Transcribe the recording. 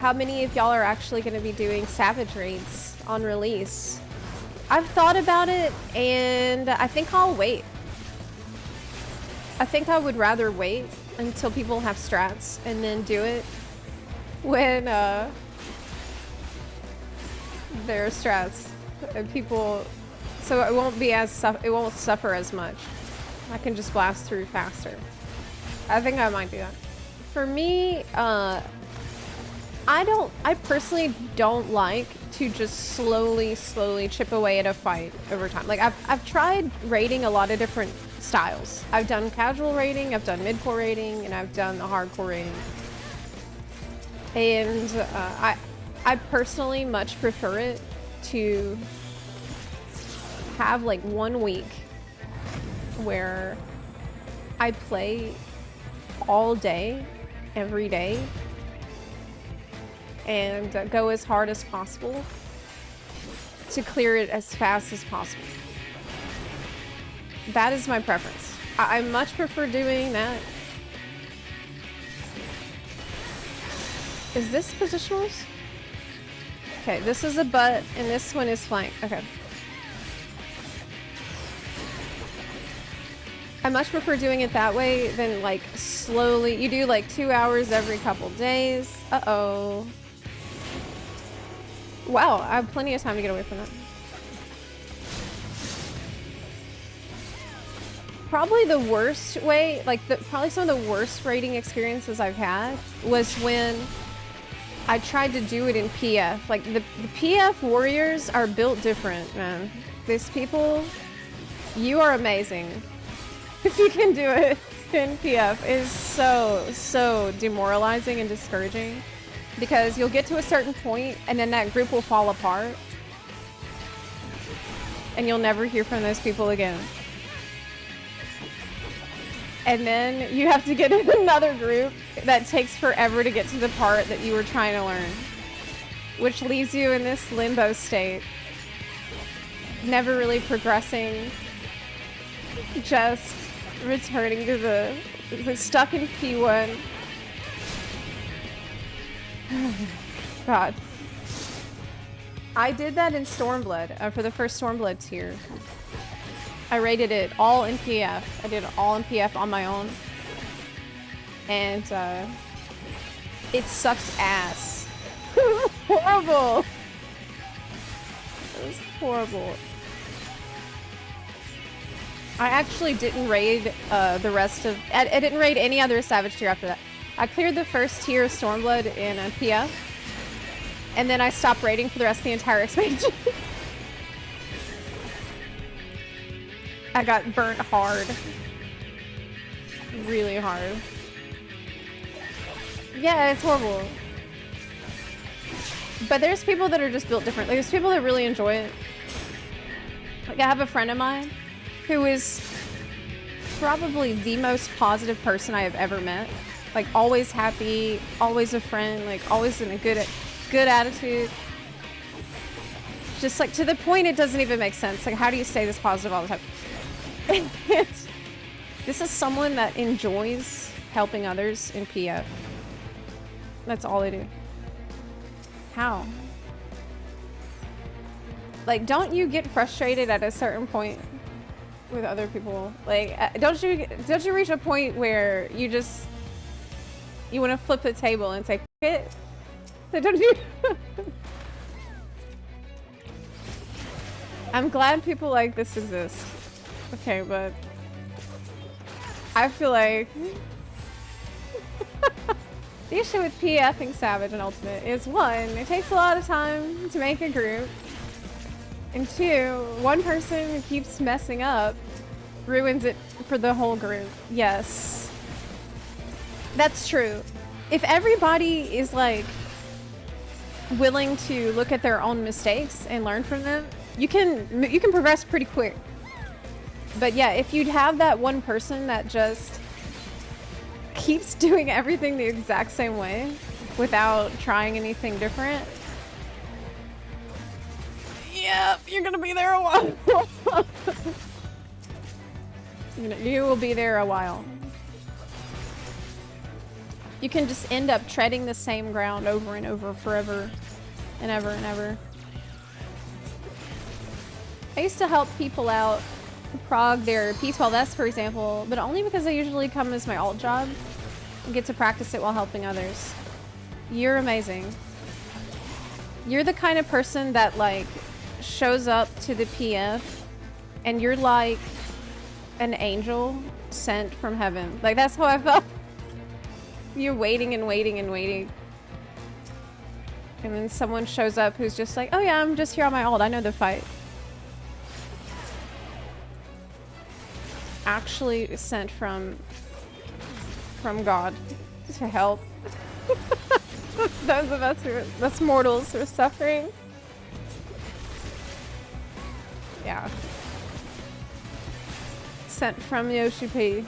how many of y'all are actually going to be doing Savage raids on release? I've thought about it, and I think I'll wait. I think I would rather wait until people have strats and then do it when there are strats and people, so it won't be as it won't suffer as much. I can just blast through faster. I think I might do that. For me, I personally don't like to just slowly chip away at a fight over time. Like I've tried raiding a lot of different styles. I've done casual raiding, I've done mid-core raiding, and I've done the hardcore raiding. And I personally much prefer it to have like 1 week where I play all day, every day, and go as hard as possible to clear it as fast as possible. That is my preference. I much prefer doing that. Is this positionals? Okay, this is a butt, and this one is flank. Okay. I much prefer doing it that way than like slowly. You do like 2 hours every couple days. Uh-oh. Wow, I have plenty of time to get away from that. Probably the worst way, like probably some of the worst raiding experiences I've had was when I tried to do it in PF. Like the PF warriors are built different, man. These people, you are amazing. If you can do it in PF, it is so demoralizing and discouraging because you'll get to a certain point and then that group will fall apart and you'll never hear from those people again. And then you have to get in another group that takes forever to get to the part that you were trying to learn, which leaves you in this limbo state, never really progressing, just returning to the stuck in P1. God. I did that in Stormblood for the first Stormblood tier. I rated it all in PF. I did it all in PF on my own. And it sucks ass. It was horrible. It was horrible. I actually didn't raid the rest of... I didn't raid any other Savage tier after that. I cleared the first tier of Stormblood in PF. And then I stopped raiding for the rest of the entire expansion. I got burnt hard. Really hard. Yeah, it's horrible. But there's people that are just built differently. There's people that really enjoy it. Like I have a friend of mine who is probably the most positive person I have ever met. Like always happy, always a friend, like always in a good attitude. Just like to the point it doesn't even make sense. Like how do you stay this positive all the time? This is someone that enjoys helping others in PF. That's all they do. How? Like, don't you get frustrated at a certain point with other people? Like, don't you reach a point where you want to flip the table and say, F it? So don't you? I'm glad people like this exist. Okay, but I feel like the issue with PFing Savage and Ultimate is one, it takes a lot of time to make a group, and two, one person who keeps messing up ruins it for the whole group. Yes, that's true. If everybody is like willing to look at their own mistakes and learn from them, you can progress pretty quick. But yeah, if you'd have that one person that just keeps doing everything the exact same way without trying anything different, yep, you're gonna be there a while. You will be there a while. You can just end up treading the same ground over and over forever and ever and ever. I used to help people out prog their P12S, for example, but only because they usually come as my alt job and get to practice it while helping others. You're amazing. You're the kind of person that, like, shows up to the PF and you're like an angel sent from heaven. Like, that's how I felt. You're waiting and waiting and waiting. And then someone shows up who's just like, oh yeah, I'm just here on my ult. I know the fight. Actually sent from God to help. Those of us mortals who are suffering. Yeah. Sent from Yoshi P.